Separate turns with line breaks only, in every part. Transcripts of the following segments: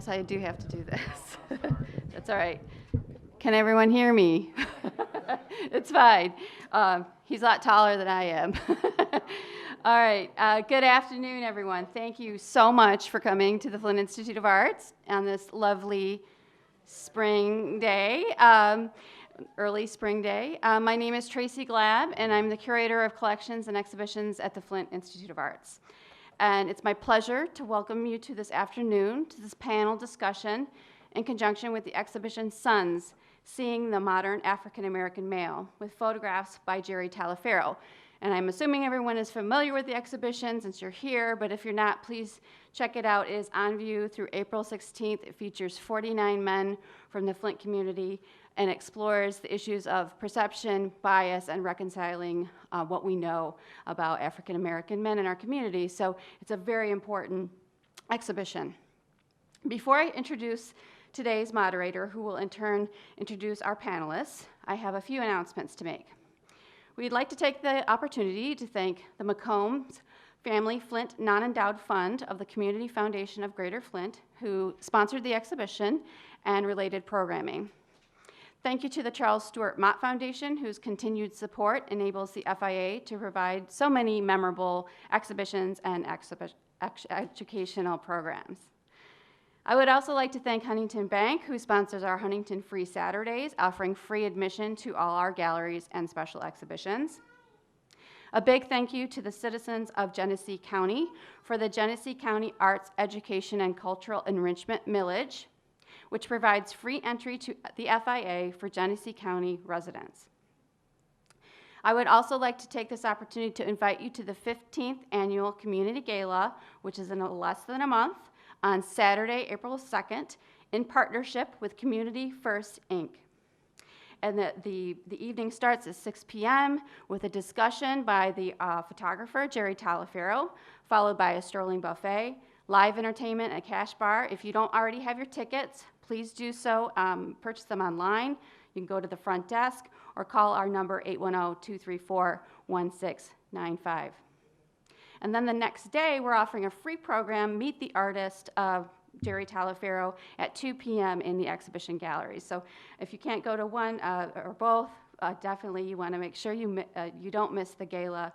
guess I do have to do this. That's all right. Can everyone hear me? It's fine. He's a lot taller than I am. All right. Good afternoon, everyone. Thank you so much for coming to the Flint Institute of Arts on this lovely spring day, early spring day. My name is Tracy Glab, and I'm the Curator of Collections and Exhibitions at the Flint Institute of Arts. And it's my pleasure to welcome you to this afternoon, to this panel discussion in conjunction with the exhibition Sons, Seeing the Modern African American Male, with photographs by Jerry Taliaferro. And I'm assuming everyone is familiar with the exhibition since you're here, but if you're not, please check it out. It is on view through April 16th. It features 49 men from the Flint community and explores the issues of perception, bias, and reconciling what we know about African American men in our community. So it's a very important exhibition. Before I introduce today's moderator, who will in turn introduce our panelists, I have a few announcements to make. We'd like to take the opportunity to thank the McCombs Family Flint Non-Endowed Fund of the Community Foundation of Greater Flint, who sponsored the exhibition and related programming. Thank you to the Charles Stewart Mott Foundation, whose continued support enables the FIA to provide so many memorable exhibitions and educational programs. I would also like to thank Huntington Bank, who sponsors our Huntington Free Saturdays, offering free admission to all our galleries and special exhibitions. A big thank you to the citizens of Genesee County for the Genesee County Arts Education and Cultural Enrichment Millage, which provides free entry to the FIA for Genesee County residents. I would also like to take this opportunity to invite you to the 15th Annual Community Gala, which is in less than a month, on Saturday, April 2nd, in partnership with Community First, Inc. And the evening starts at 6 p.m. with a discussion by the photographer, Jerry Taliaferro, followed by a strolling buffet, live entertainment, a cash bar. If you don't already have your tickets, please do so. Purchase them online. You can go to the front desk or call our number 810-234-1695. And then the next day, we're offering a free program, Meet the Artist, Jerry Taliaferro, at 2 p.m. in the exhibition gallery. So if you can't go to one or both, definitely you want to make sure you don't miss the gala,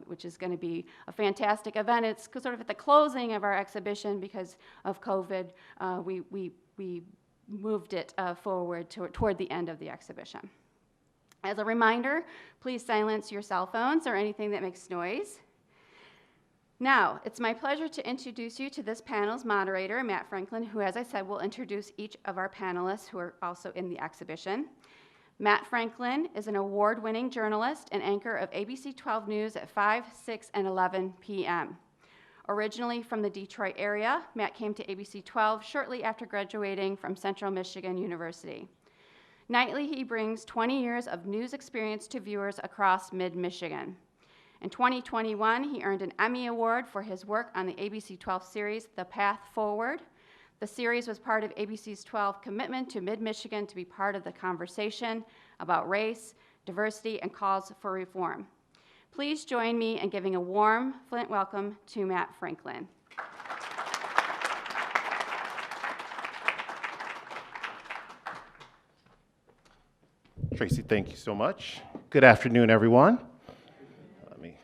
which is going to be a fantastic event. It's sort of at the closing of our exhibition because of COVID. We moved it forward toward the end of the exhibition. As a reminder, please silence your cell phones or anything that makes noise. Now, it's my pleasure to introduce you to this panel's moderator, Matt Franklin, who, as I said, will introduce each of our panelists who are also in the exhibition. Matt Franklin is an award-winning journalist and anchor of ABC 12 News at 5, 6, and 11 p.m. Originally from the Detroit area, Matt came to ABC 12 shortly after graduating from Central Michigan University. Nightly, he brings 20 years of news experience to viewers across mid-Michigan. In 2021, he earned an Emmy Award for his work on the ABC 12 series, The Path Forward. The series was part of ABC's 12 commitment to mid-Michigan to be part of the conversation about race, diversity, and calls for reform. Please join me in giving a warm Flint welcome to Matt Franklin.
Tracy, thank you so much. Good afternoon, everyone. Let me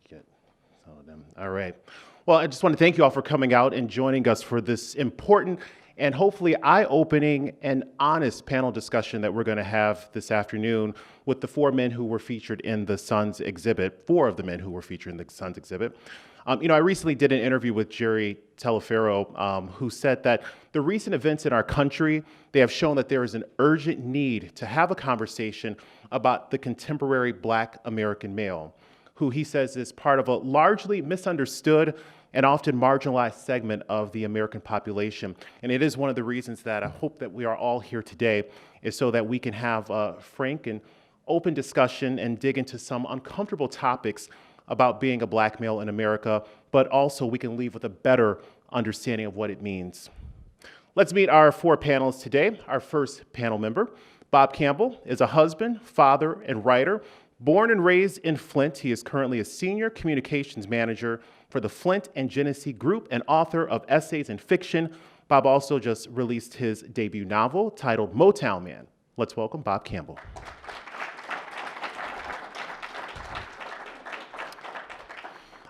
get some of them. All right. Well, I just want to thank you all for coming out and joining us for this important and hopefully eye-opening and honest panel discussion that we're going to have this afternoon with the four men who were featured in the Sons exhibit, four of the men who were featured in the Sons exhibit. I recently did an interview with Jerry Taliaferro, who said that the recent events in our country, they have shown that there is an urgent need to have a conversation about the contemporary Black American male, who he says is part of a largely misunderstood and often marginalized segment of the American population. And it is one of the reasons that I hope that we are all here today, is so that we can have a frank and open discussion and dig into some uncomfortable topics about being a Black male in America, but also we can leave with a better understanding of what it means. Let's meet our four panelists today. Our first panel member, Bob Campbell, is a husband, father, and writer. Born and raised in Flint, he is currently a senior communications manager for the Flint and Genesee Group and author of essays and fiction, Bob also just released his debut novel titled Motown Man. Let's welcome Bob Campbell.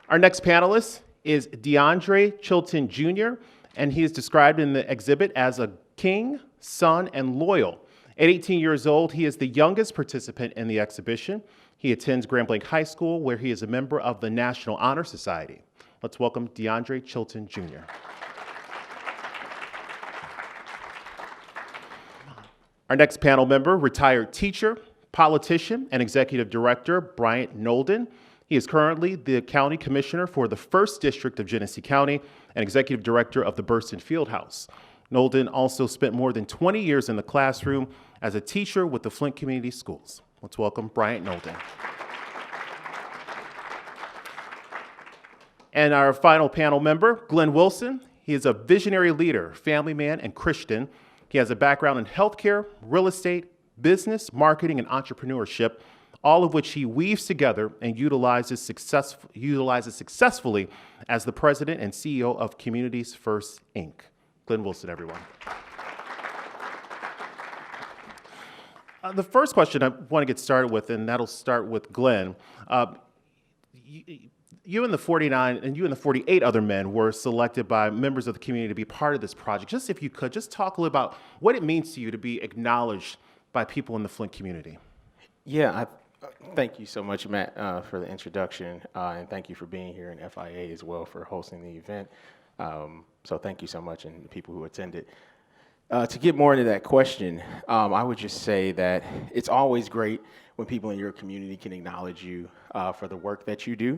Our next panelist is Deandre Chilton Jr., and he is described in the exhibit as a king, son, and loyal. At 18 years old, he is the youngest participant in the exhibition. He attends Grand Blanc High School, where he is a member of the National Honor Society. Let's welcome Deandre Chilton Jr. Our next panel member, retired teacher, politician, and executive director Bryant Nolden. He is currently the county commissioner for the 1st District of Genesee County and executive director of the Burston Fieldhouse. Nolden also spent more than 20 years in the classroom as a teacher with the Flint Community Schools. Let's welcome Bryant Nolden. And our final panel member, Glenn Wilson. He is a visionary leader, family man, and Christian. He has a background in healthcare, real estate, business, marketing, and entrepreneurship, all of which he weaves together and utilizes successfully as the president and CEO of Communities First, Inc. Glenn Wilson, everyone. The first question I want to get started with, and that'll start with Glenn. You and the 49 and you and the 48 other men were selected by members of the community to be part of this project. Just if you could, just talk a little about what it means to you to be acknowledged by people in the Flint community.
Yeah, thank you so much, Matt, for the introduction, and thank you for being here, and FIA as well for hosting the event. So thank you so much, and the people who attended. To get more into that question, I would just say that it's always great when people in your community can acknowledge you for the work that you do.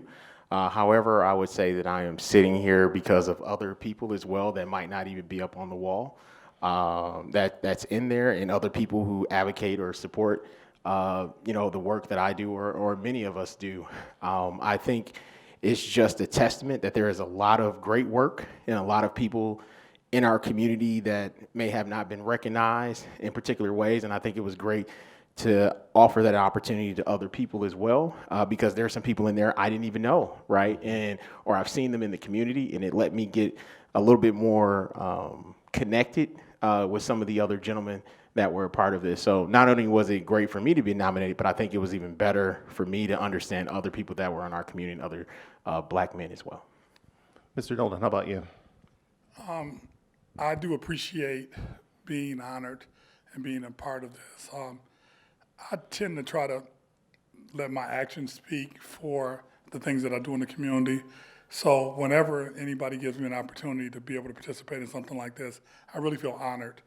However, I would say that I am sitting here because of other people as well that might not even be up on the wall that's in there, and other people who advocate or support the work that I do or many of us do. I think it's just a testament that there is a lot of great work and a lot of people in our community that may have not been recognized in particular ways, and I think it was great to offer that opportunity to other people as well, because there are some people in there I didn't even know, right? Or I've seen them in the community, and it let me get a little bit more connected with some of the other gentlemen that were a part of this. So not only was it great for me to be nominated, but I think it was even better for me to understand other people that were in our community and other black men as well.
Mr. Nolden, how about you?
I do appreciate being honored and being a part of this. I tend to try to let my actions speak for the things that I do in the community. So whenever anybody gives me an opportunity to be able to participate in something like this, I really feel honored.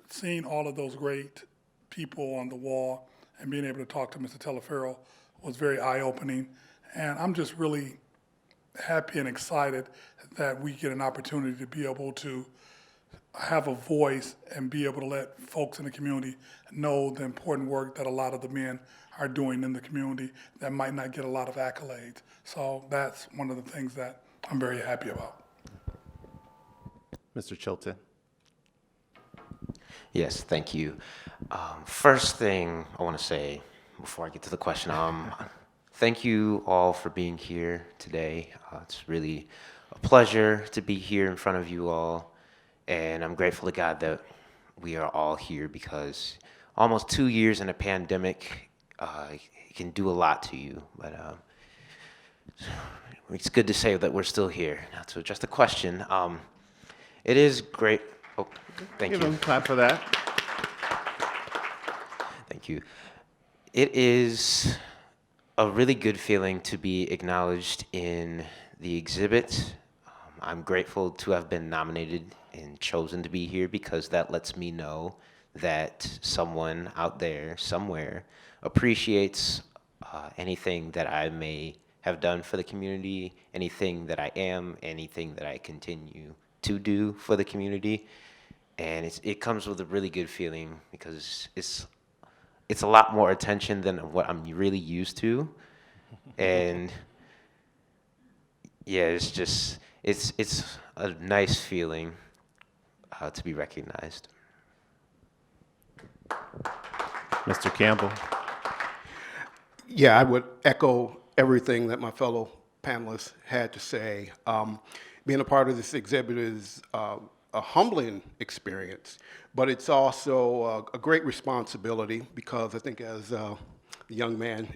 Seeing all of those great people on the wall and being able to talk to Mr. Teleferro was very eye-opening. And I'm just really happy and excited that we get an opportunity to be able to have a voice and be able to let folks in the community know the important work that a lot of the men are doing in the community that might not get a lot of accolades. So that's one of the things that I'm very happy about.
Mr. Chilton.
Yes, thank you. First thing I want to say before I get to the question, thank you all for being here today. It's really a pleasure to be here in front of you all, and I'm grateful to God that we are all here, because almost 2 years in a pandemic can do a lot to you, but it's good to say that we're still here. Now, to address the question, it is great. Oh, thank you.
Give him a clap for that.
Thank you. It is a really good feeling to be acknowledged in the exhibit. I'm grateful to have been nominated and chosen to be here, because that lets me know that someone out there somewhere appreciates anything that I may have done for the community, anything that I am, anything that I continue to do for the community. And it comes with a really good feeling, because it's a lot more attention than what I'm really used to. And yeah, it's a nice feeling to be recognized.
Mr. Campbell.
Yeah, I would echo everything that my fellow panelists had to say. Being a part of this exhibit is a humbling experience, but it's also a great responsibility because I think as the young man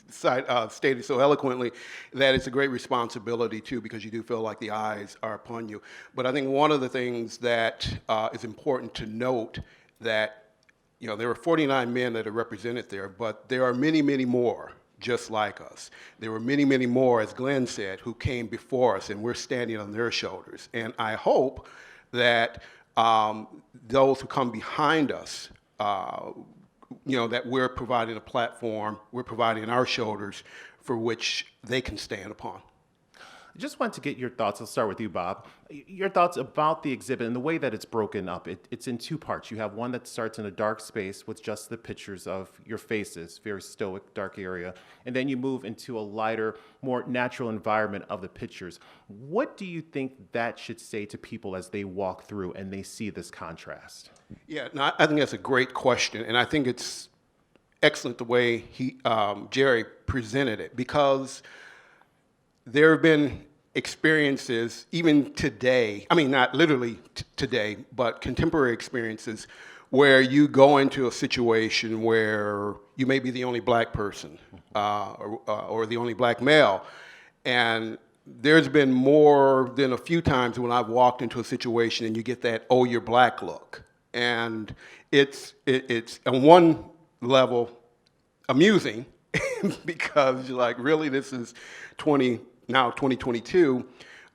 stated so eloquently, that it's a great responsibility too because you do feel like the eyes are upon you. But I think one of the things that is important to note that, you know, there were 49 men that are represented there, but there are many, many more just like us. There were many, many more, as Glenn said, who came before us, and we're standing on their shoulders. And I hope that those who come behind us, you know, that we're providing a platform, we're providing our shoulders for which they can stand upon.
I just want to get your thoughts. I'll start with you, Bob. Your thoughts about the exhibit and the way that it's broken up. It's in two parts. You have one that starts in a dark space with just the pictures of your faces, very stoic, dark area, and then you move into a lighter, more natural environment of the pictures. What do you think that should say to people as they walk through and they see this contrast?
Yeah, no, I think that's a great question, and I think it's excellent the way Jerry presented it, because there have been experiences, even today, I mean, not literally today, but contemporary experiences, where you go into a situation where you may be the only black person or the only black male. And there's been more than a few times when I've walked into a situation and you get that, oh, you're black look. And it's on one level amusing because you're like, really, this is 2022,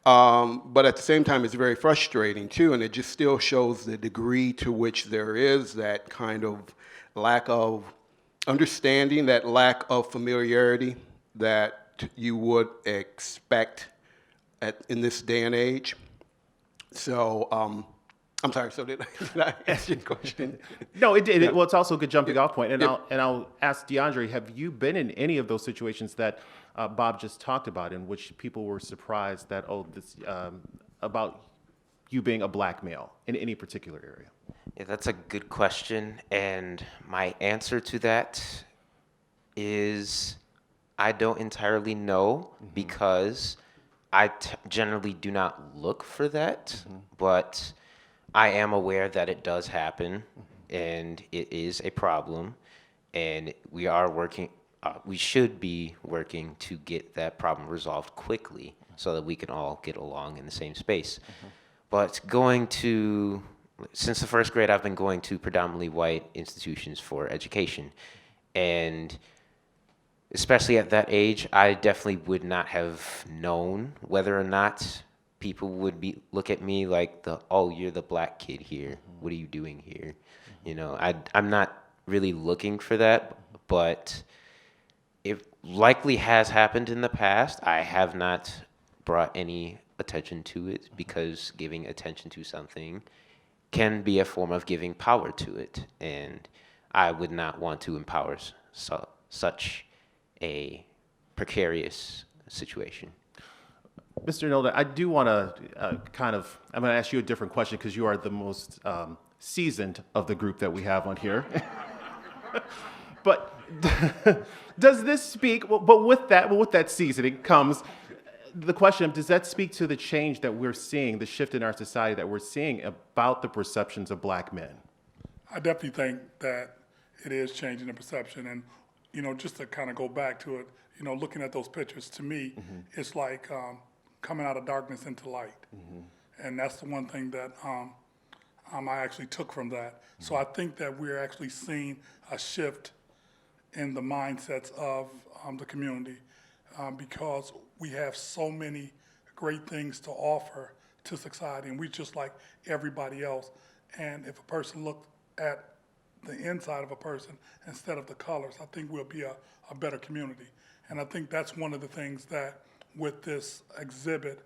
but at the same time, it's very frustrating too, and it just still shows the degree to which there is that kind of lack of understanding, that lack of familiarity that you would expect in this day and age. So, I'm sorry. So did I answer your question?
No, it did.
Yeah.
Well, it's also a good jumping off point. And
Yeah.
I'll ask Deandre, have you been in any of those situations that Bob just talked about, in which people were surprised that, this about you being a black male in any particular area?
Yeah, that's a good question. And my answer to that is I don't entirely know because I generally do not look for that, but I am aware that it does happen and it is a problem, and we are working, we should be working to get that problem resolved quickly so that we can all get along in the same space. But since the first grade, I've been going to predominantly white institutions for education. And especially at that age, I definitely would not have known whether or not people would look at me like oh, you're the black kid here. What are you doing here? You know, I'm not really looking for that, but it likely has happened in the past. I have not brought any attention to it because giving attention to something can be a form of giving power to it, and I would not want to empower such a precarious situation.
Mr. Nolden, I do want to I'm going to ask you a different question because you are the most seasoned of the group that we have on here. But does this speak, but with that seasoning comes the question, does that speak to the change that we're seeing, the shift in our society that we're seeing about the perceptions of black men?
I definitely think that it is changing the perception. And, you know, just to kind of go back to it, you know, looking at those pictures, to me, it's like coming out of darkness into light. And that's the one thing that I actually took from that. So I think that we're actually seeing a shift in the mindsets of the community because we have so many great things to offer to society, and we just like everybody else. And if a person looked at the inside of a person instead of the colors, I think we'll be a better community. And I think that's one of the things that with this exhibit,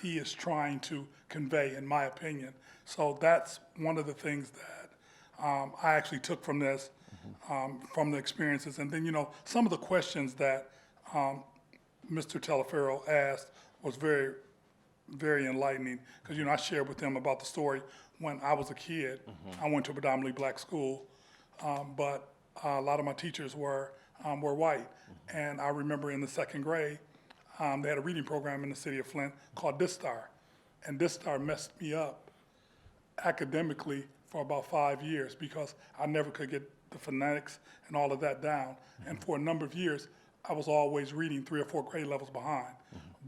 he is trying to convey, in my opinion. So that's one of the things that I actually took from this, from the experiences. And then, you know, some of the questions that Mr. Teleferro asked was very, very enlightening because, you know, I shared with him about the story when I was a kid. I went to a predominantly black school, but a lot of my teachers were white. And I remember in the second grade, they had a reading program in the city of Flint called This Star. And this started messing me up academically for about 5 years because I never could get the phonetics and all of that down. And for a number of years, I was always reading 3 or 4 grade levels behind.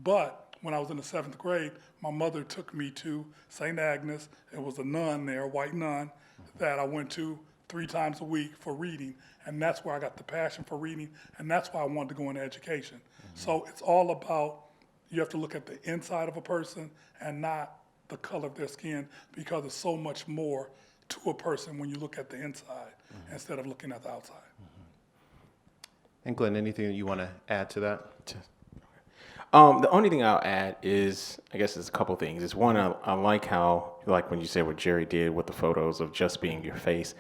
But when I was in the 7th grade, my mother took me to St. Agnes. It was a nun there, a white nun, that I went to 3 times a week for reading. And that's where I got the passion for reading, and that's why I wanted to go into education. So it's all about, you have to look at the inside of a person and not the color of their skin, because there's so much more to a person when you look at the inside instead of looking at the outside.
And Glenn, anything that you want to add to that?
The only thing I'll add is, I guess there's a couple things. It's one, I like how, like when you said what Jerry did with the photos of just being your face,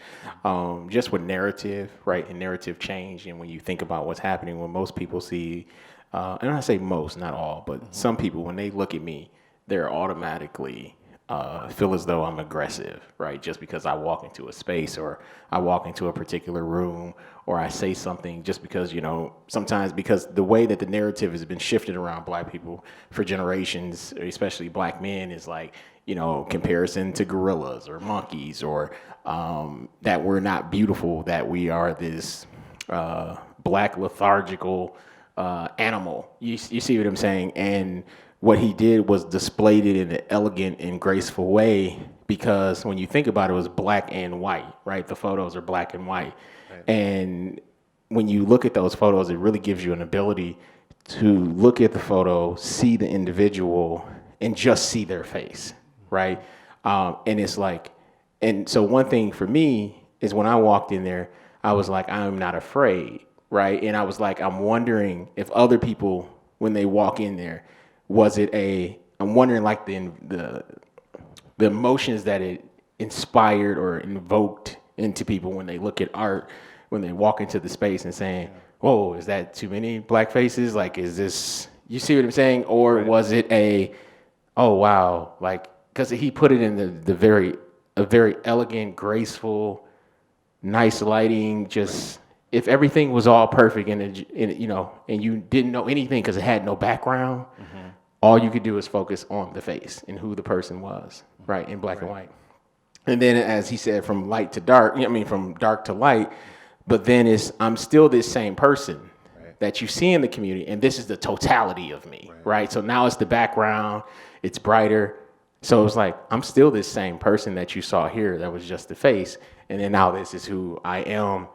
just with narrative, right, and narrative change. And when you think about what's happening, when most people see, and I say most, not all, but some people, when they look at me, they're automatically feel as though I'm aggressive, right? Just because I walk into a space or I walk into a particular room or I say something, just because, sometimes because the way that the narrative has been shifted around Black people for generations, especially Black men, is like, comparison to gorillas or monkeys, or that we're not beautiful, that we are this Black lethargical animal. You see what I'm saying? And what he did was displayed it in an elegant and graceful way, because when you think about it, it was black and white, right? The photos are black and white. Right. And when you look at those photos, it really gives you an ability to look at the photo, see the individual, and just see their face, right? And it's like, and so one thing for me is when I walked in there, I was like, I'm not afraid, right? And I was like, I'm wondering if other people, when they walk in there, I'm wondering like the emotions that it inspired or invoked into people when they look at art, when they walk into the space and saying, whoa, is that too many Black faces? Like, is this, you see what I'm saying? Or right. Was it oh, wow, like, because he put it in a very elegant, graceful, nice lighting, just, if everything was all perfect and you didn't know anything because it had no background, all you could do is focus on the face and who the person was, right, in black and white. And then, as he said, from light to dark, from dark to light, but then I'm still this same person that you see in the community, and this is the totality of me, right? So now it's the background, it's brighter. So it's like, I'm still this same person that you saw here that was just the face, and then now this is who I am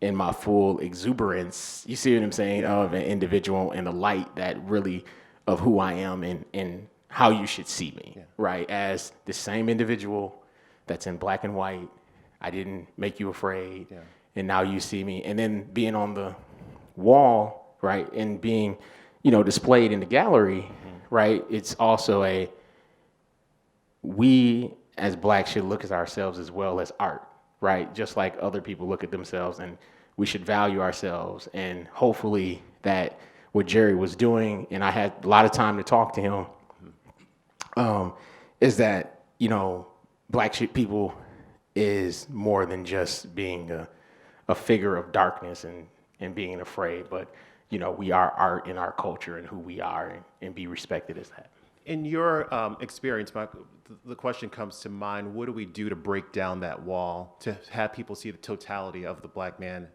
in my full exuberance, you see what I'm saying, of an individual, and the light that really of who I am and how you should see me, right? As the same individual that's in black and white. I didn't make you afraid, and now you see me. And then being on the wall, right, and being, displayed in the gallery, right? It's also we as Black should look at ourselves as well as art, right? Just like other people look at themselves, and we should value ourselves. And hopefully that what Jerry was doing, and I had a lot of time to talk to him, is that, Black people is more than just being a figure of darkness and being afraid, but, we are art in our culture and who we are, and be respected as that.
In your experience, Michael, the question comes to mind, what do we do to break down that wall, to have people see the totality of the Black man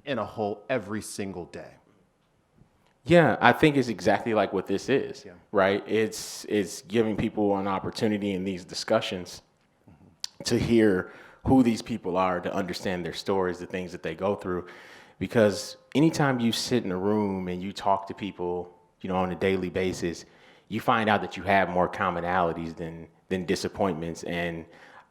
in a whole every single day?
Yeah, I think it's exactly like what this is, right? It's giving people an opportunity in these discussions to hear who these people are, to understand their stories, the things that they go through. Because anytime you sit in a room and you talk to people, on a daily basis, you find out that you have more commonalities than disappointments and,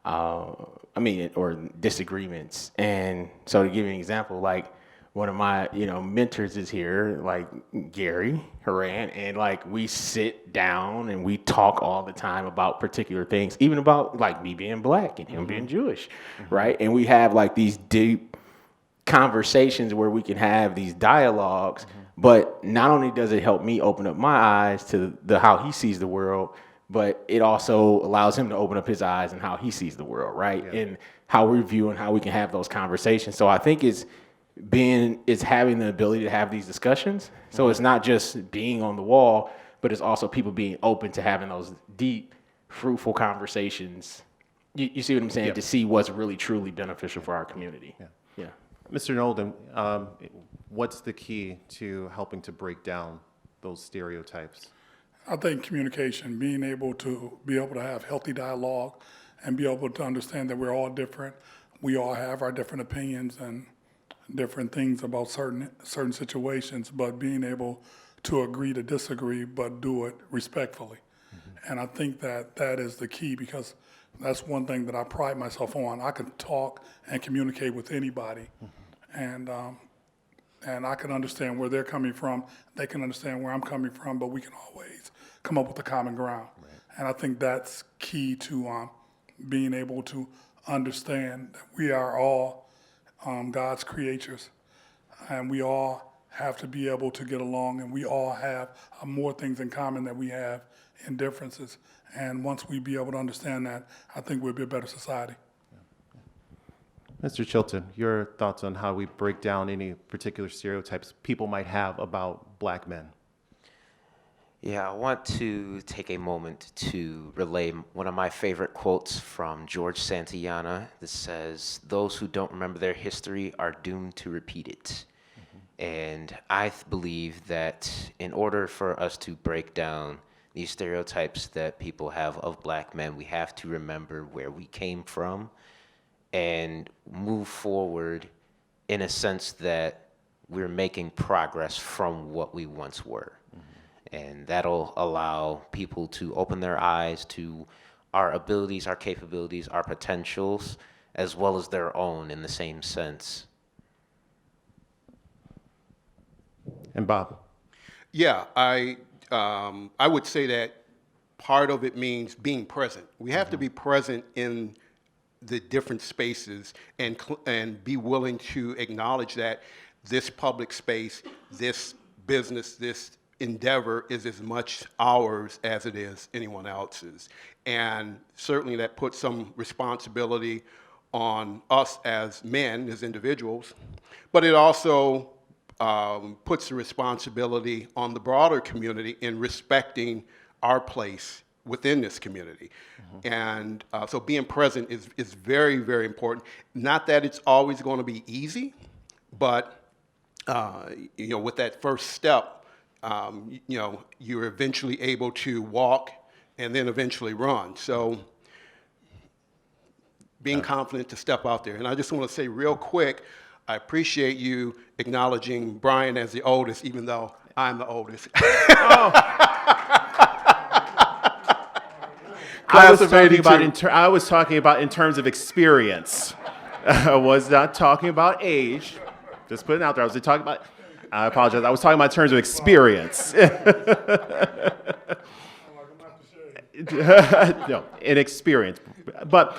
or disagreements. And so to give you an example, like, one of my, mentors is here, like Gary Haran, and like we sit down and we talk all the time about particular things, even about like me being Black and him being Jewish, right? And we have like these deep conversations where we can have these dialogues, but not only does it help me open up my eyes to how he sees the world, but it also allows him to open up his eyes and how he sees the world, right? And how we view and how we can have those conversations. So I think it's having the ability to have these discussions. So it's not just being on the wall, but it's also people being open to having those deep fruitful conversations. You see what I'm saying?
Yeah.
To see what's really truly beneficial for our community. Yeah.
Mr. Nolden, what's the key to helping to break down those stereotypes?
I think communication, being able to have healthy dialogue and be able to understand that we're all different. We all have our different opinions and different things about certain situations, but being able to agree to disagree, but do it respectfully. And I think that is the key, because that's one thing that I pride myself on. I can talk and communicate with anybody, and I can understand where they're coming from. They can understand where I'm coming from, but we can always come up with a common ground. Right. And I think that's key to being able to understand that we are all God's creatures, and we all have to be able to get along, and we all have more things in common than we have in differences. And once we be able to understand that, I think we'll be a better society.
Mr. Chilton, your thoughts on how we break down any particular stereotypes people might have about black men?
Yeah, I want to take a moment to relay one of my favorite quotes from George Santayana that says, "Those who don't remember their history are doomed to repeat it." And I believe that in order for us to break down these stereotypes that people have of black men, we have to remember where we came from and move forward in a sense that we're making progress from what we once were. And that'll allow people to open their eyes to our abilities, our capabilities, our potentials, as well as their own in the same sense.
And Bob?
Yeah, I would say that part of it means being present. We have to be present in the different spaces and be willing to acknowledge that this public space, this business, this endeavor is as much ours as it is anyone else's. And certainly that puts some responsibility on us as men, as individuals, but it also puts the responsibility on the broader community in respecting our place within this community. And so being present is very, very important. Not that it's always going to be easy, but with that first step, you're eventually able to walk and then eventually run. So being confident to step out there. And I just want to say real quick, I appreciate you acknowledging Brian as the oldest, even though I'm the oldest.
I was talking about in terms of experience. I was not talking about age. Just putting it out there. I was talking about. I apologize. I was talking about in terms of experience. No, in experience. But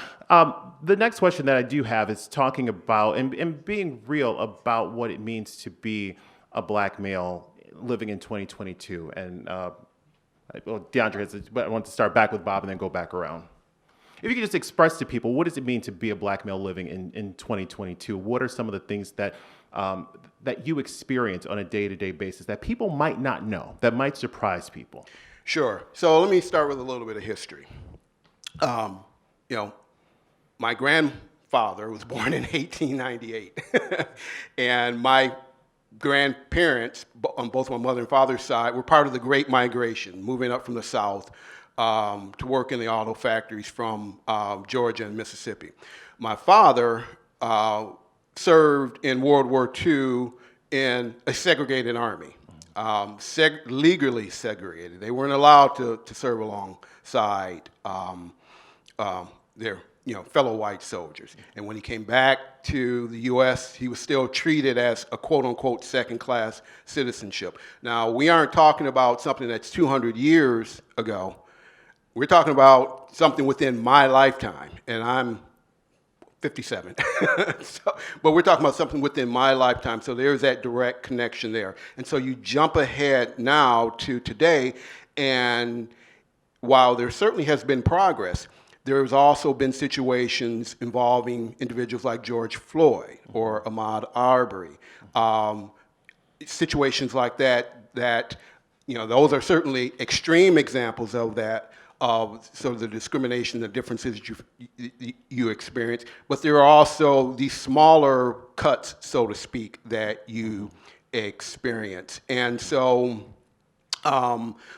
the next question that I do have is talking about and being real about what it means to be a black male living in 2022. And Deandre, but I want to start back with Bob and then go back around. If you could just express to people, what does it mean to be a black male living in 2022? What are some of the things that that you experience on a day-to-day basis that people might not know, that might surprise people?
Sure. So let me start with a little bit of history. My grandfather was born in 1898, and my grandparents, on both my mother and father's side, were part of the Great Migration, moving up from the South to work in the auto factories from Georgia and Mississippi. My father served in World War II in a segregated army, legally segregated. They weren't allowed to serve alongside their fellow white soldiers. And when he came back to the U.S., he was still treated as a quote-unquote second-class citizenship. Now, we aren't talking about something that's 200 years ago. We're talking about something within my lifetime, and I'm 57. But we're talking about something within my lifetime, so there's that direct connection there. And so you jump ahead now to today, and while there certainly has been progress, there's also been situations involving individuals like George Floyd or Ahmaud Arbery, situations like that, those are certainly extreme examples of that. of sort of the discrimination, the differences you experience, but there are also these smaller cuts, so to speak, that you experience. And so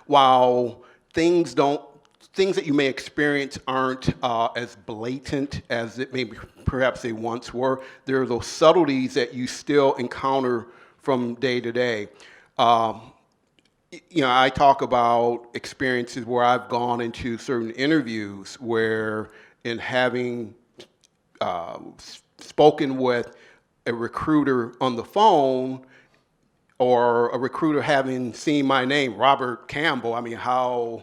while things that you may experience aren't as blatant as it maybe perhaps they once were, there are those subtleties that you still encounter from day to day. I talk about experiences where I've gone into certain interviews where, in having spoken with a recruiter on the phone, or a recruiter having seen my name, Robert Campbell, I mean, how,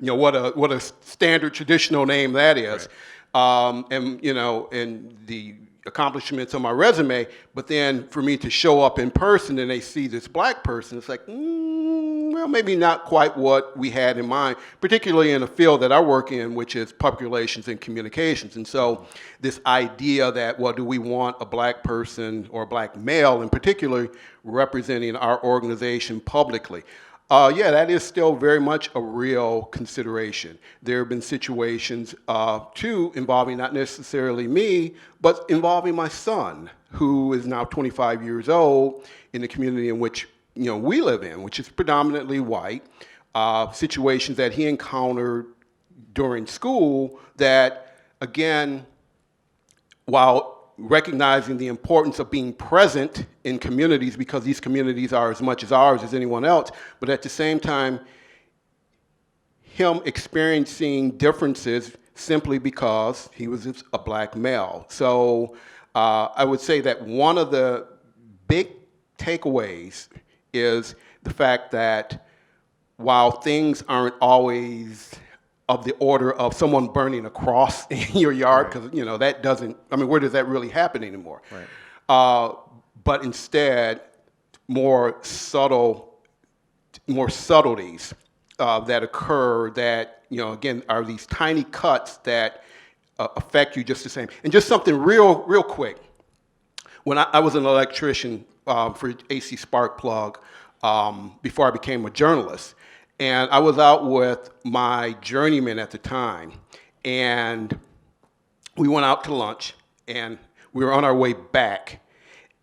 what a standard traditional name that is, right. And the accomplishments on my resume, but then for me to show up in person and they see this black person, it's like, well, maybe not quite what we had in mind, particularly in a field that I work in, which is public relations and communications. And so this idea that, well, do we want a black person or a black male in particular representing our organization publicly? That is still very much a real consideration. There have been situations, too, involving not necessarily me, but involving my son, who is now 25 years old, in the community in which we live in, which is predominantly white. Situations that he encountered during school that, again, while recognizing the importance of being present in communities, because these communities are as much as ours as anyone else, but at the same time, him experiencing differences simply because he was a black male. So I would say that one of the big takeaways is the fact that while things aren't always of the order of someone burning a cross in your yard, because that doesn't, where does that really happen anymore? Right. But instead, more subtleties that occur that, again, are these tiny cuts that affect you just the same. And just something real quick. When I was an electrician for AC Spark Plug before I became a journalist, and I was out with my journeyman at the time, and we went out to lunch, and we were on our way back,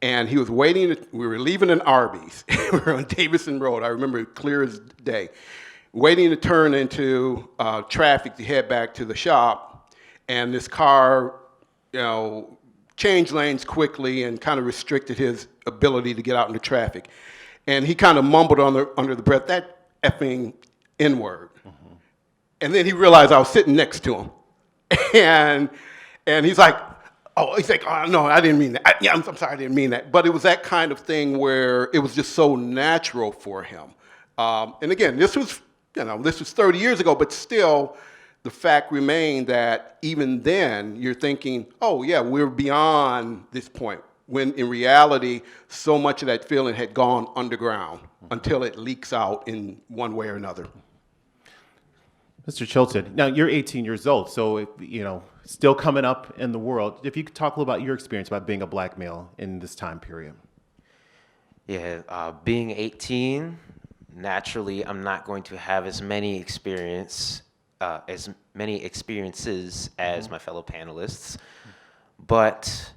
and he was waiting. We were leaving an Arby's. We were on Davison Road. I remember it clear as day. Waiting to turn into traffic to head back to the shop, and this car, changed lanes quickly and kind of restricted his ability to get out into traffic. And he kind of mumbled under the breath, "That effing N-word." Mm-hmm. And then he realized I was sitting next to him. And he's like, oh, no, I didn't mean that. I'm sorry, I didn't mean that. But it was that kind of thing where it was just so natural for him. And again, this was 30 years ago, but still, the fact remained that even then, you're thinking, oh, yeah, we're beyond this point, when in reality, so much of that feeling had gone underground until it leaks out in one way or another.
Mr. Chilton, now you're 18 years old, so still coming up in the world. If you could talk a little about your experience about being a black male in this time period.
Yeah, being 18, naturally, I'm not going to have as many experiences as my fellow panelists, but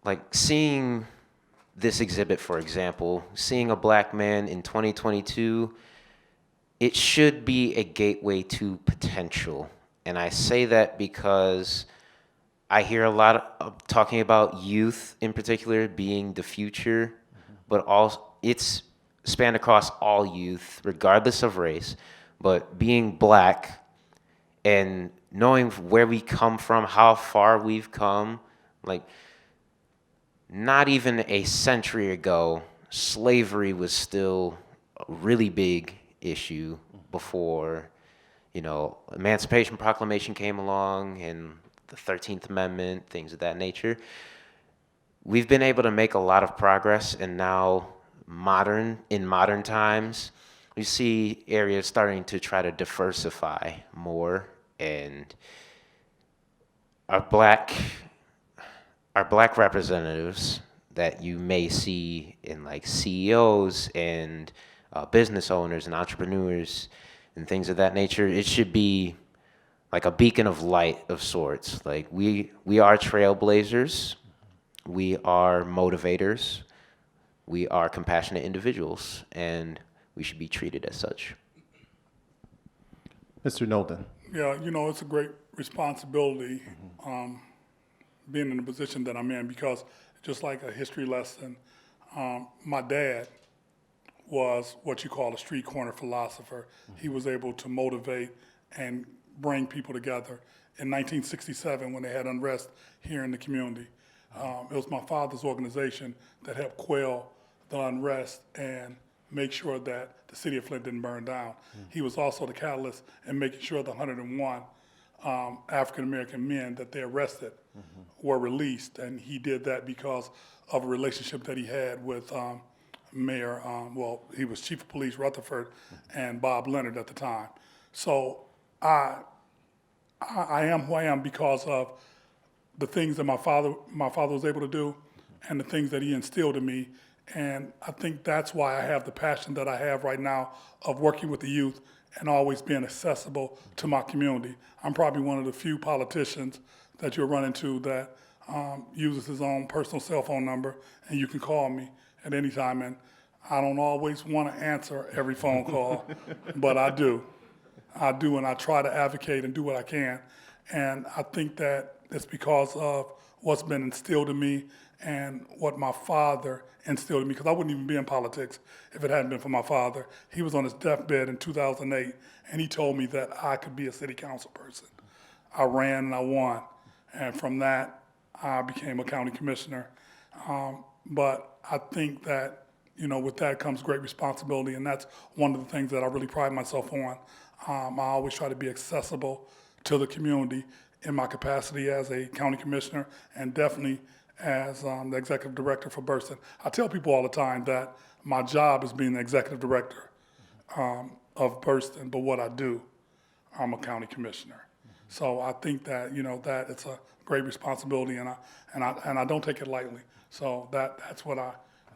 like seeing this exhibit, for example, seeing a black man in 2022, it should be a gateway to potential. And I say that because I hear a lot of talking about youth in particular being the future, but also it's spanned across all youth, regardless of race. But being black and knowing where we come from, how far we've come, like not even a century ago, slavery was still a really big issue before, Emancipation Proclamation came along and the 13th Amendment, things of that nature. We've been able to make a lot of progress, and now in modern times, we see areas starting to try to diversify more, and our black representatives that you may see in like CEOs and business owners and entrepreneurs and things of that nature. It should be like a beacon of light of sorts. Like we are trailblazers, we are motivators, we are compassionate individuals, and we should be treated as such.
Mr. Nolden.
Yeah, it's a great responsibility being in the position that I'm in, because just like a history lesson, my dad was what you call a street corner philosopher. He was able to motivate and bring people together. In 1967, when they had unrest here in the community, it was my father's organization that helped quell the unrest and make sure that the city of Flint didn't burn down. He was also the catalyst in making sure the 101 African-American men that they arrested were released, and he did that because of a relationship that he had with Mayor, he was Chief of Police Rutherford and Bob Leonard at the time. So I am who I am because of the things that my father was able to do and the things that he instilled in me. And I think that's why I have the passion that I have right now of working with the youth and always being accessible to my community. I'm probably one of the few politicians that you'll run into that uses his own personal cell phone number, and you can call me at any time. And I don't always want to answer every phone call, but I do, and I try to advocate and do what I can. And I think that it's because of what's been instilled in me and what my father instilled in me, because I wouldn't even be in politics if it hadn't been for my father. He was on his deathbed in 2008, and he told me that I could be a city council person. I ran and I won, and from that, I became a county commissioner. But I think that, with that comes great responsibility, and that's one of the things that I really pride myself on. I always try to be accessible to the community in my capacity as a county commissioner, and definitely as the executive director for Burston. I tell people all the time that my job is being the executive director of Burston, but what I do, I'm a county commissioner. So I think that that it's a great responsibility, and I don't take it lightly. So that's what I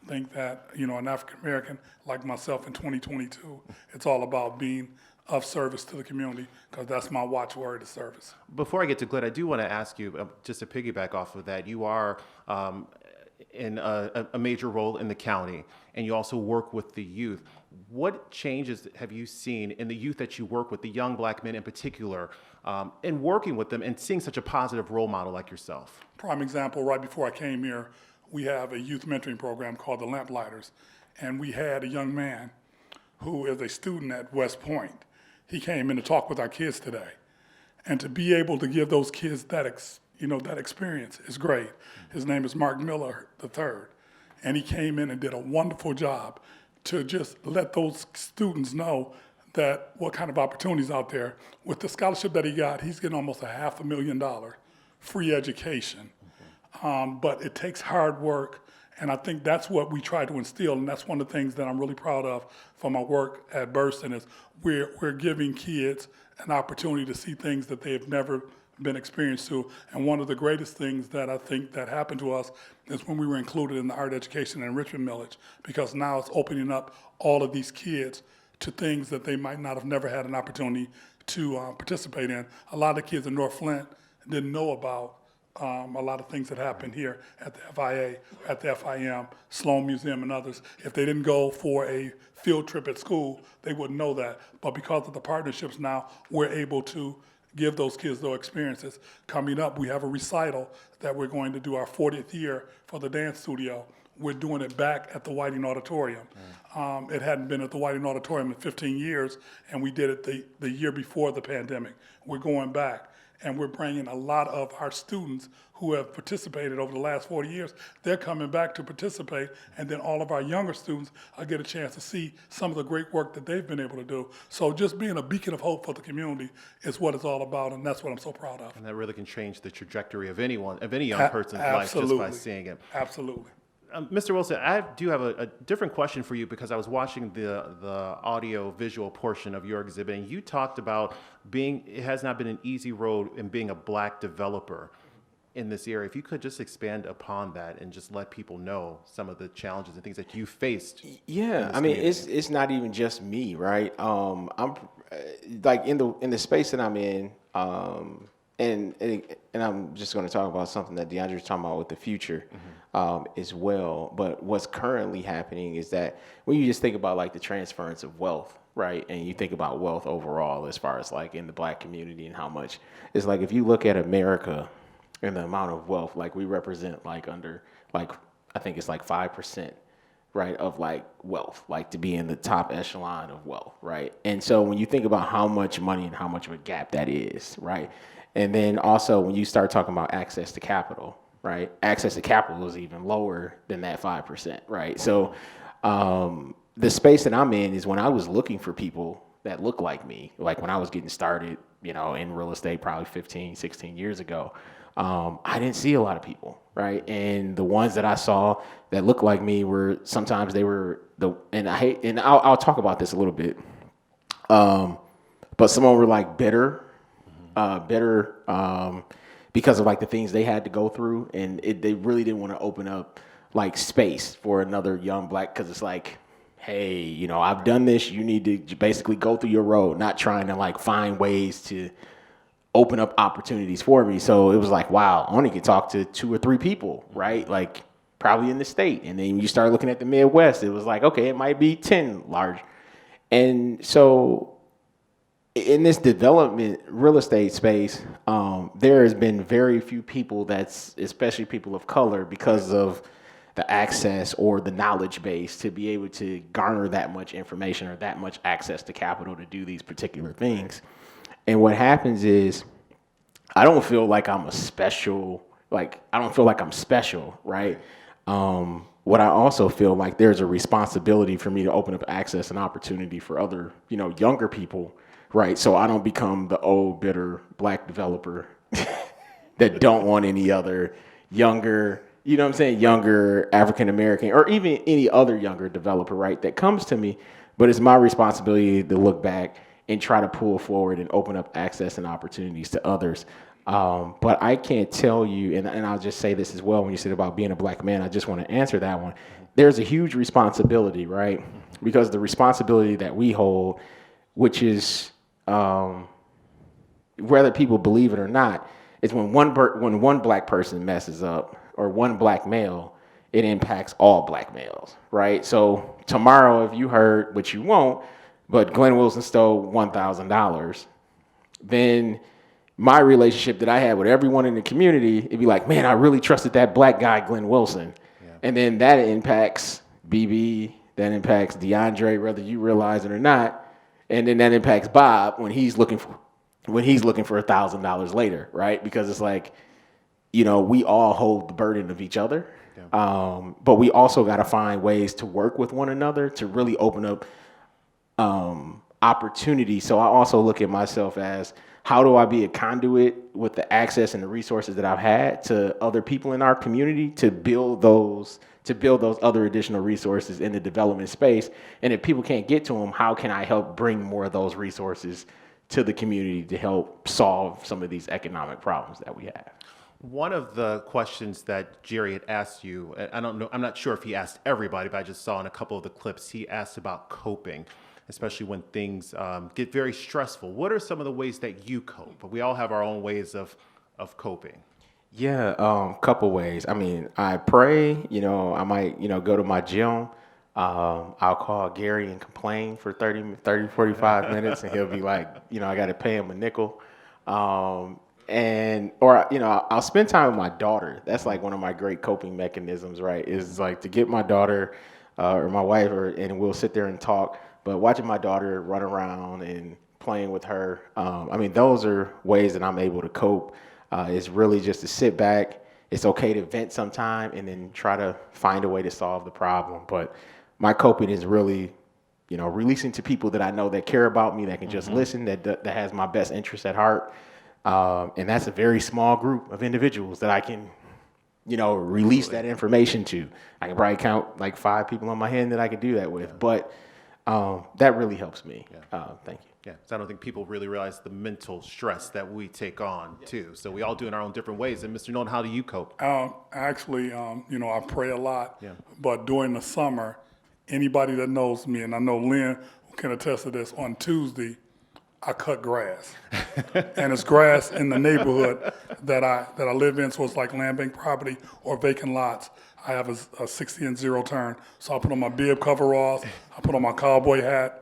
think that an African American like myself in 2022, it's all about being of service to the community, because that's my watchword, is service.
Before I get to Glenn, I do want to ask you, just to piggyback off of that, you are in a major role in the county, and you also work with the youth. What changes have you seen in the youth that you work with, the young black men in particular, in working with them and seeing such a positive role model like yourself?
Prime example, right before I came here, we have a youth mentoring program called the Lamplighters, and we had a young man who is a student at West Point. He came in to talk with our kids today, and to be able to give those kids that experience is great. His name is Mark Miller III, and he came in and did a wonderful job to just let those students know that what kind of opportunities out there. With the scholarship that he got, he's getting almost $500,000 free education. But it takes hard work, and I think that's what we try to instill, and that's one of the things that I'm really proud of from my work at Burston, is we're giving kids an opportunity to see things that they've never been experienced to. And one of the greatest things that I think that happened to us is when we were included in the art education and enrichment millage, because now it's opening up all of these kids to things that they might not have never had an opportunity to participate in. A lot of the kids in North Flint didn't know about a lot of things that happened here at the FIA, at the FIM, Sloan Museum, and others. If they didn't go for a field trip at school, they wouldn't know that. But because of the partnerships now, we're able to give those kids those experiences. Coming up, we have a recital that we're going to do our 40th year for the dance studio. We're doing it back at the Whiting Auditorium. It hadn't been at the Whiting Auditorium in 15 years, and we did it the year before the pandemic. We're going back, and we're bringing a lot of our students who have participated over the last 40 years. They're coming back to participate, and then all of our younger students get a chance to see some of the great work that they've been able to do. So just being a beacon of hope for the community is what it's all about, and that's what I'm so proud of.
And that really can change the trajectory of any young person's life just by seeing it.
Absolutely.
Mr. Wilson, I do have a different question for you, because I was watching the audio-visual portion of your exhibit, and you talked about it has not been an easy road in being a black developer. in this area. If you could just expand upon that and just let people know some of the challenges and things that you faced.
Yeah, I mean, it's not even just me, right? I'm like in the space that I'm in, and I'm just going to talk about something that Deandre was talking about with the future, as well. But what's currently happening is that when you just think about like the transference of wealth, right, and you think about wealth overall, as far as like in the Black community and how much it's like if you look at America and the amount of wealth, like we represent like under like I think it's like 5%. Right, of like wealth, like to be in the top echelon of wealth, right? And so when you think about how much money and how much of a gap that is, right? And then also when you start talking about access to capital, right? Access to capital is even lower than that 5%, right? So the space that I'm in is when I was looking for people that look like me, like when I was getting started, you know, in real estate probably 15, 16 years ago, I didn't see a lot of people, right? And the ones that I saw that looked like me were sometimes they were and I'll talk about this a little bit. But some of them were like bitter because of like the things they had to go through, and they really didn't want to open up like space for another young Black, because it's like, hey, you know, I've done this. You need to basically go through your road, not trying to like find ways to open up opportunities for me. So it was like, wow, I only could talk to 2 or 3 people, right? Like probably in the state. And then you start looking at the Midwest, it was like, okay, it might be 10 large. And so in this development real estate space, there has been very few people that's, especially people of color, because of the access or the knowledge base to be able to garner that much information or that much access to capital to do these particular things. And what happens is I don't feel like I'm special, right? What I also feel like there's a responsibility for me to open up access and opportunity for other, you know, younger people, right? So I don't become the old, bitter Black developer that don't want any other younger, you know what I'm saying, younger African-American or even any other younger developer, right, that comes to me. But it's my responsibility to look back and try to pull forward and open up access and opportunities to others. But I can't tell you, and I'll just say this as well, when you said about being a Black man, I just want to answer that one. There's a huge responsibility, right? Because the responsibility that we hold, which is, whether people believe it or not, is when one Black person messes up, or one Black male, it impacts all Black males, right? So tomorrow, if you heard, which you won't, but Glenn Wilson stole $1,000, then my relationship that I had with everyone in the community, it'd be like, man, I really trusted that Black guy, Glenn Wilson. Yeah. And then that impacts BB, that impacts Deandre, whether you realize it or not. And then that impacts Bob when he's looking for $1,000 later, right? Because it's like, you know, we all hold the burden of each other. Yeah. But we also got to find ways to work with one another to really open up opportunity. So I also look at myself as, how do I be a conduit with the access and the resources that I've had to other people in our community to build those other additional resources in the development space? And if people can't get to them, how can I help bring more of those resources to the community to help solve some of these economic problems that we have?
One of the questions that Jerry had asked you, I don't know, I'm not sure if he asked everybody, but I just saw in a couple of the clips, he asked about coping, especially when things get very stressful. What are some of the ways that you cope? We all have our own ways of coping.
Yeah, couple ways. I mean, I pray, you know, I might, you know, go to my gym. I'll call Gary and complain for 45 minutes, and he'll be like, you know, I got to pay him a nickel. Or, you know, I'll spend time with my daughter. That's like one of my great coping mechanisms, right? Is like to get my daughter or my wife, and we'll sit there and talk. But watching my daughter run around and playing with her, I mean, those are ways that I'm able to cope. It's really just to sit back. It's okay to vent sometime and then try to find a way to solve the problem. But my coping is really, you know, releasing to people that I know that care about me, that can just listen, that has my best interest at heart. And that's a very small group of individuals that I can, you know, release that information to. I can probably count like 5 people on my hand that I can do that with. But That really helps me. Thank you.
Yeah, 'cause I don't think people really realize the mental stress that we take on too. So we all do it in our own different ways. And Mr. Nolden, how do you cope?
Actually, I pray a lot,
Yeah.
but during the summer, anybody that knows me, and I know Lynn can attest to this, on Tuesday, I cut grass. And it's grass in the neighborhood that I live in, so it's like land bank property or vacant lots. I have a 60 and 0 turn, so I put on my bib coveralls, I put on my cowboy hat,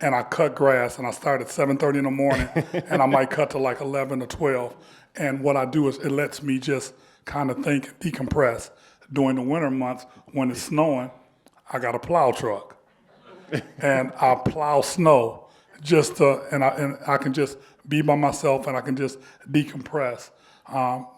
and I cut grass, and I start at 7:30 in the morning, and I might cut to like 11 or 12. And what I do is it lets me just kind of think, decompress. During the winter months, when it's snowing, I got a plow truck, and I plow snow and I can just be by myself, and I can just decompress.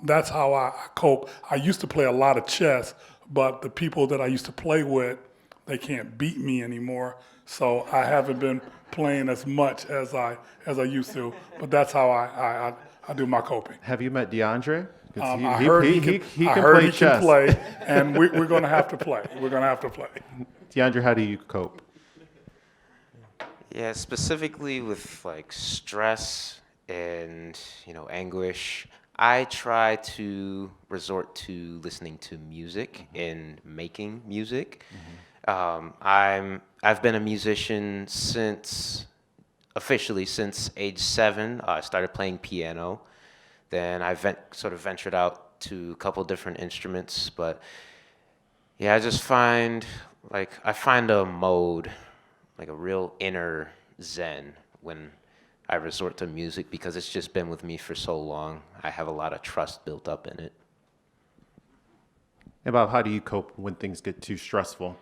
That's how I cope. I used to play a lot of chess, but the people that I used to play with, they can't beat me anymore. So I haven't been playing as much as I used to. But that's how I do my coping.
Have you met Deandre? 'Cause
I heard he can play, and we're going to have to play. We're going to have to play.
Deandre, how do you cope?
Yeah, specifically with like stress and, anguish, I try to resort to listening to music and making music. I've been a musician officially since age 7. I started playing piano. Then I sort of ventured out to a couple different instruments, but yeah, I find a mode, like a real inner zen when I resort to music because it's just been with me for so long. I have a lot of trust built up in it.
And Bob, how do you cope when things get too stressful?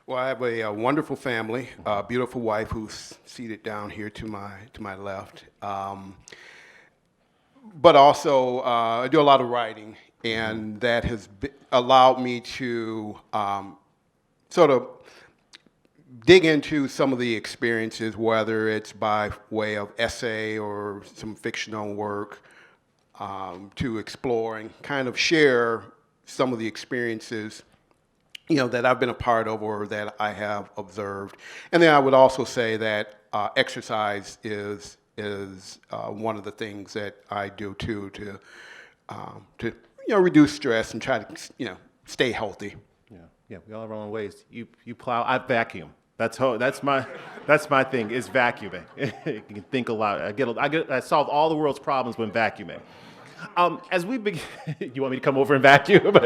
Well, I have a wonderful family, a beautiful wife who's seated down here to my left. But also, I do a lot of writing, and that has allowed me to sort of dig into some of the experiences, whether it's by way of essay or some fictional work, to explore and kind of share some of the experiences that I've been a part of or that I have observed. And then I would also say that exercise is one of the things that I do too to reduce stress and try to stay healthy.
Yeah, we all have our own ways. You plow, I vacuum. That's my thing is vacuuming. You can think a lot. I solve all the world's problems when vacuuming. As we begin, you want me to come over and vacuum?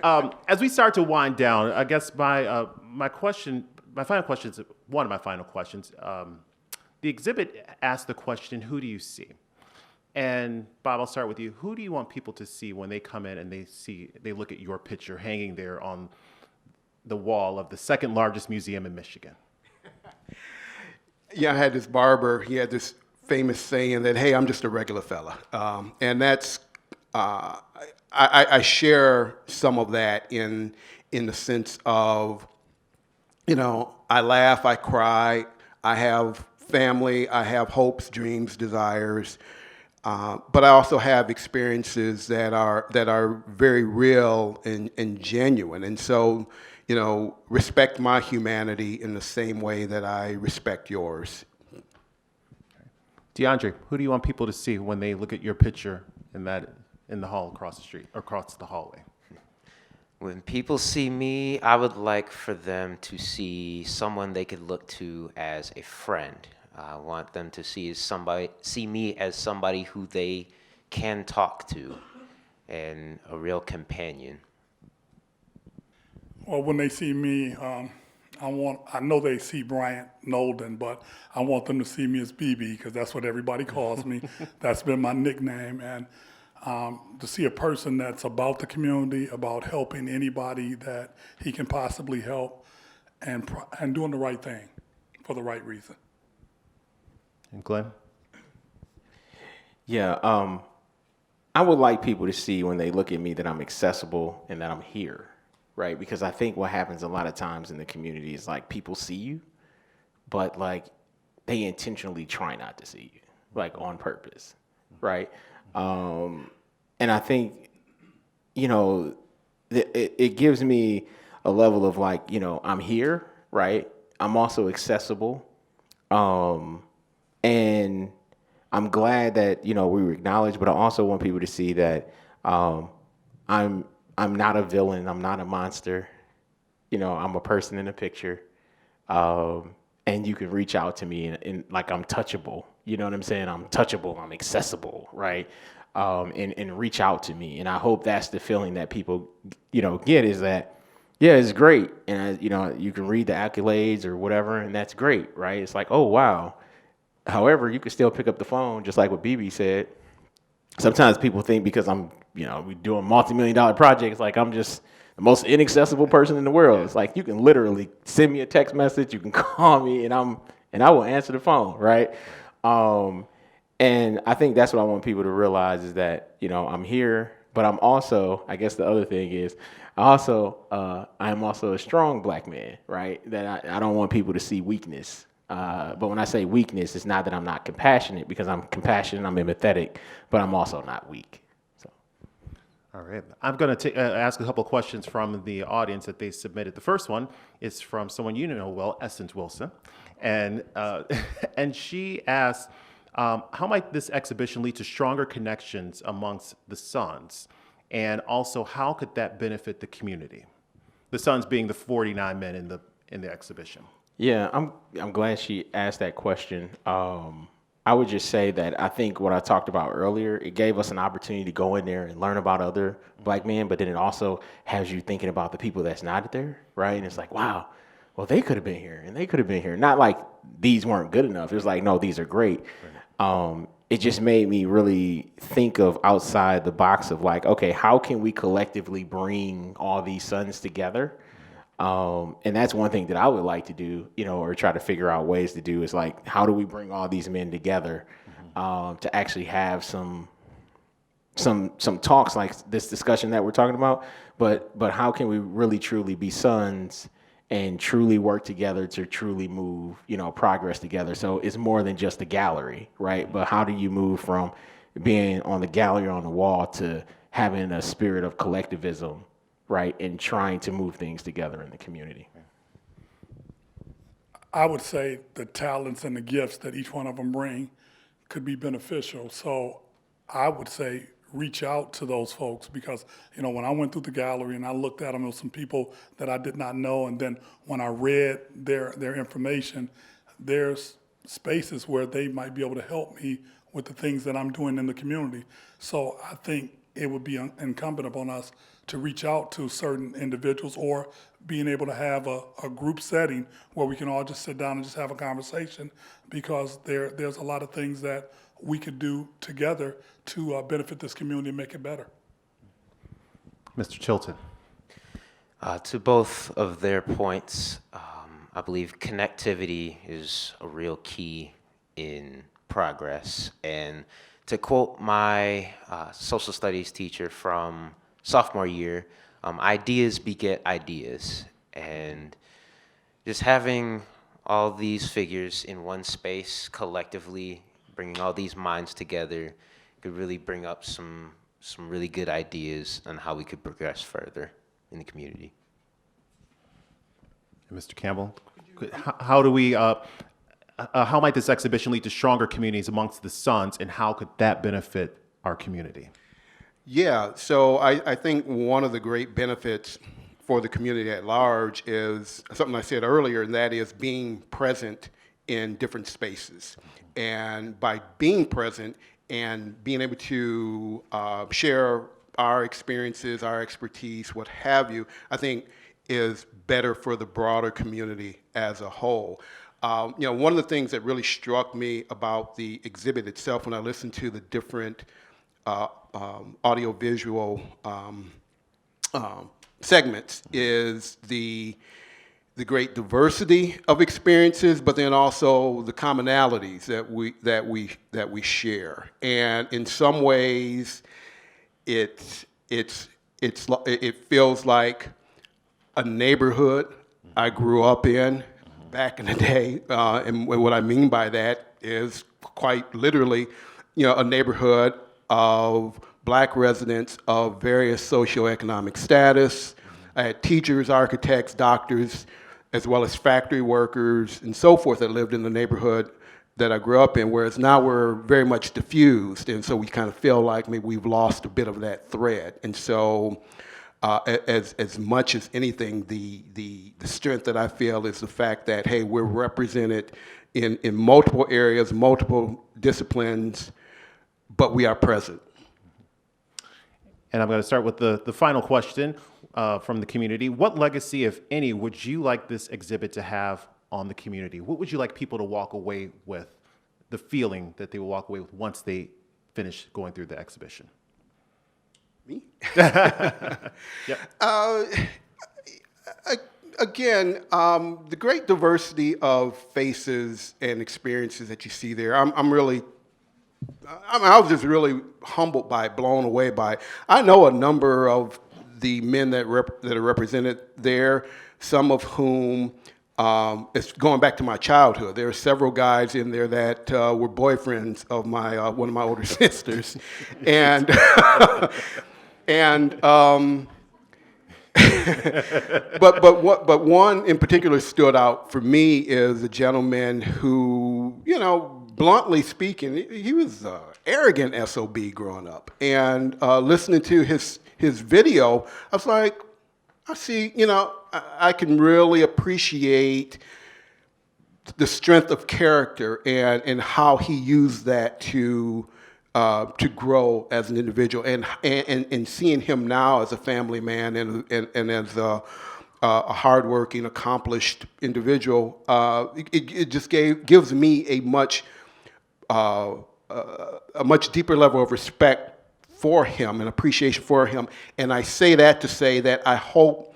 As we start to wind down, I guess my final question is one of my final questions. The exhibit asked the question, "Who do you see?" And Bob, I'll start with you. Who do you want people to see when they come in and they look at your picture hanging there on the wall of the second largest museum in Michigan?
Yeah, I had this barber. He had this famous saying that, "Hey, I'm just a regular fella," and that's I share some of that in the sense of, I laugh, I cry, I have family, I have hopes, dreams, desires, but I also have experiences that are very real and genuine, and so respect my humanity in the same way that I respect yours.
Deandre, who do you want people to see when they look at your picture in the hall across the street, or across the hallway?
When people see me, I would like for them to see someone they could look to as a friend. I want them to see me as somebody who they can talk to and a real companion.
Well, when they see me, I know they see Bryant Nolden, but I want them to see me as BB because that's what everybody calls me. That's been my nickname. And to see a person that's about the community, about helping anybody that he can possibly help, and doing the right thing for the right reason.
And Glenn?
Yeah, I would like people to see when they look at me that I'm accessible and that I'm here, right? Because I think what happens a lot of times in the community is like people see you, but like they intentionally try not to see you, like on purpose, right? And I think, it gives me a level of like, I'm here, right? I'm also accessible. And I'm glad that, we were acknowledged, but I also want people to see that I'm not a villain. I'm not a monster. I'm a person in a picture. And you can reach out to me and like I'm touchable. You know what I'm saying? I'm touchable. I'm accessible, right? And reach out to me. And I hope that's the feeling that people, get is that, yeah, it's great. And, you can read the accolades or whatever, and that's great, right? It's like, oh, wow. However, you can still pick up the phone, just like what BB said. Sometimes people think because I'm, we doing multi-million-dollar projects, like I'm just the most inaccessible person in the world. It's like you can literally send me a text message, you can call me, and I will answer the phone, right? And I think that's what I want people to realize is that, I'm here, but I'm also, I guess the other thing is, I'm also a strong black man, right? That I don't want people to see weakness. But when I say weakness, it's not that I'm not compassionate, because I'm compassionate, I'm empathetic, but I'm also not weak. So.
All right. I'm going to ask a couple questions from the audience that they submitted. The first one is from someone you know well, Essence Wilson. And and she asked, how might this exhibition lead to stronger connections amongst the sons? And also, how could that benefit the community? The sons being the 49 men in the exhibition.
Yeah, I'm glad she asked that question. I would just say that I think what I talked about earlier, it gave us an opportunity to go in there and learn about other black men, but then it also has you thinking about the people that's not there, right? And it's like, wow, well, they could have been here and they could have been here. Not like these weren't good enough. It was like, no, these are great. Right. It just made me really think of outside the box of like, okay, how can we collectively bring all these sons together? And that's one thing that I would like to do, or try to figure out ways to do is like, how do we bring all these men together, to actually have some talks like this discussion that we're talking about, but how can we really truly be sons and truly work together to truly move, progress together? So it's more than just a gallery, right? But how do you move from being on the gallery on the wall to having a spirit of collectivism, right, and trying to move things together in the community?
I would say the talents and the gifts that each one of them bring could be beneficial. So I would say reach out to those folks, because, when I went through the gallery and I looked at them, there were some people that I did not know. And then when I read their information, there's spaces where they might be able to help me with the things that I'm doing in the community. So I think it would be incumbent upon us to reach out to certain individuals, or being able to have a group setting where we can all just sit down and just have a conversation, because there's a lot of things that we could do together to benefit this community and make it better.
Mr. Chilton.
To both of their points, I believe connectivity is a real key in progress. And to quote my social studies teacher from sophomore year, ideas beget ideas. And just having all these figures in one space collectively, bringing all these minds together, could really bring up some really good ideas on how we could progress further in the community.
Mr. Campbell, how do we, how might this exhibition lead to stronger communities amongst the sons, and how could that benefit our community?
Yeah, so I think one of the great benefits for the community at large is something I said earlier, and that is being present in different spaces. And by being present and being able to share our experiences, our expertise, what have you, I think is better for the broader community as a whole. One of the things that really struck me about the exhibit itself when I listened to the different audiovisual segments is the great diversity of experiences, but then also the commonalities that we share. And in some ways, it feels like a neighborhood I grew up in back in the day, and what I mean by that is quite literally, a neighborhood of black residents of various socioeconomic status. I had teachers, architects, doctors, as well as factory workers and so forth that lived in the neighborhood that I grew up in, whereas now we're very much diffused, and so we kind of feel like maybe we've lost a bit of that thread. And so as much as anything, the strength that I feel is the fact that, hey, we're represented in multiple areas, multiple disciplines, but we are present.
And I'm going to start with the final question from the community. What legacy, if any, would you like this exhibit to have on the community? What would you like people to walk away with, the feeling that they will walk away with once they finish going through the exhibition?
Me?
Yep.
Again, the great diversity of faces and experiences that you see there, I was just really humbled by it, blown away by it. I know a number of the men that are represented there, some of whom, it's going back to my childhood. There are several guys in there that were boyfriends of my one of my older sisters, and but one in particular stood out for me is a gentleman who, bluntly speaking, he was arrogant SOB growing up, and listening to his video, I was like, I see, I can really appreciate the strength of character and how he used that to grow as an individual, and seeing him now as a family man and as a hardworking, accomplished individual, it just gives me a much deeper level of respect for him and appreciation for him. And I say that to say that I hope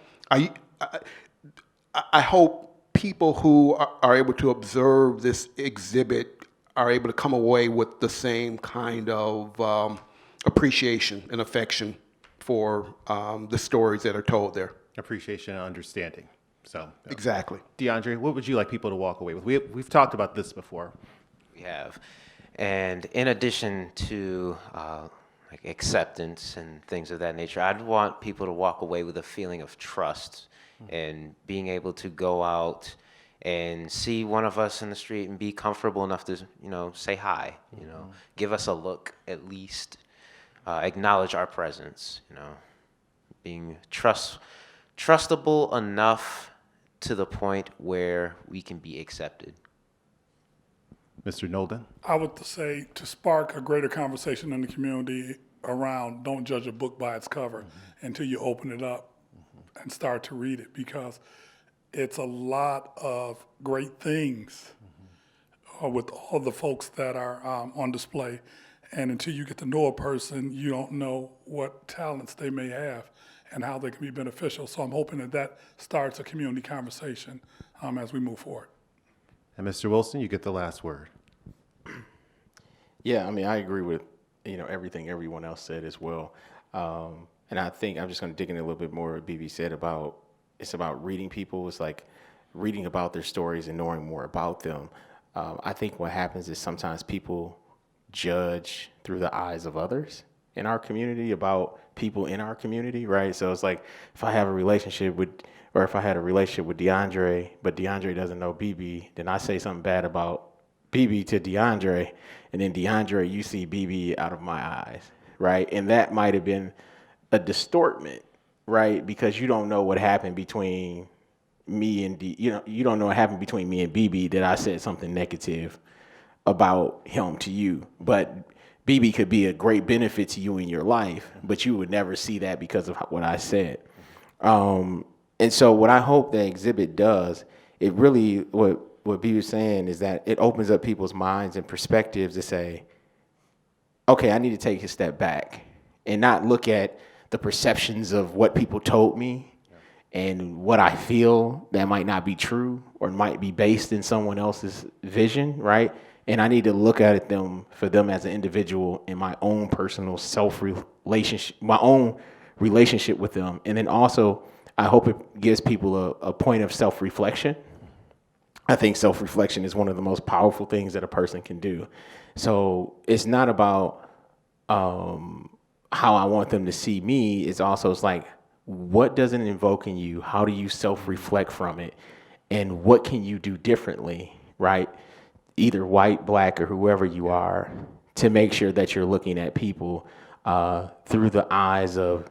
people who are able to observe this exhibit are able to come away with the same kind of appreciation and affection for the stories that are told there.
Appreciation and understanding. So
Exactly.
DeAndre, what would you like people to walk away with? We've talked about this before.
We have. And in addition to like acceptance and things of that nature, I'd want people to walk away with a feeling of trust and being able to go out and see one of us in the street and be comfortable enough to, say hi, give us a look at least, acknowledge our presence, being trustable enough to the point where we can be accepted.
Mr. Nolden?
I would say to spark a greater conversation in the community around don't judge a book by its cover until you open it up and start to read it, because it's a lot of great things with all the folks that are on display. And until you get to know a person, you don't know what talents they may have and how they can be beneficial. So I'm hoping that starts a community conversation as we move forward.
And Mr. Wilson, you get the last word.
Yeah, I agree with everything everyone else said as well. And I think I'm just going to dig in a little bit more what BB said about it's about reading people. It's like reading about their stories and knowing more about them. I think what happens is sometimes people judge through the eyes of others in our community about people in our community, right? So it's like if I had a relationship with DeAndre, but DeAndre doesn't know BB, then I say something bad about BB to DeAndre, and then DeAndre, you see BB out of my eyes, right? And that might have been a distortment, right? Because you don't know what happened between me and you don't know what happened between me and BB that I said something negative about him to you. But BB could be a great benefit to you in your life, but you would never see that because of what I said. And so what I hope the exhibit does, it really, what BB was saying is that it opens up people's minds and perspectives to say, okay, I need to take a step back and not look at the perceptions of what people told me and what I feel that might not be true or might be based in someone else's vision, right? And I need to look at them for them as an individual in my own personal relationship, my own relationship with them. And then also, I hope it gives people a point of self-reflection. I think self-reflection is one of the most powerful things that a person can do. So it's not about how I want them to see me. It's like, what does it invoke in you? How do you self-reflect from it? and what can you do differently, right? Either white, black, or whoever you are, to make sure that you're looking at people through the eyes of,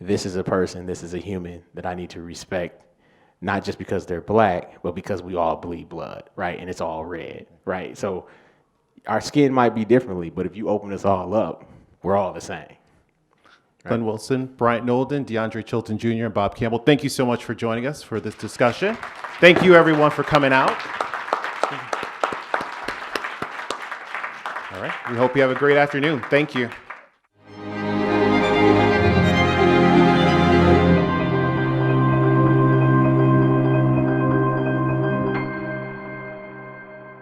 this is a person, this is a human that I need to respect, not just because they're black, but because we all bleed blood, right? And it's all red, right? So our skin might be differently, but if you open us all up, we're all the same.
Glenn Wilson, Bryant Nolden, Deandre Chilton Jr., and Bob Campbell, thank you so much for joining us for this discussion. Thank you, everyone, for coming out. All right, we hope you have a great afternoon. Thank you.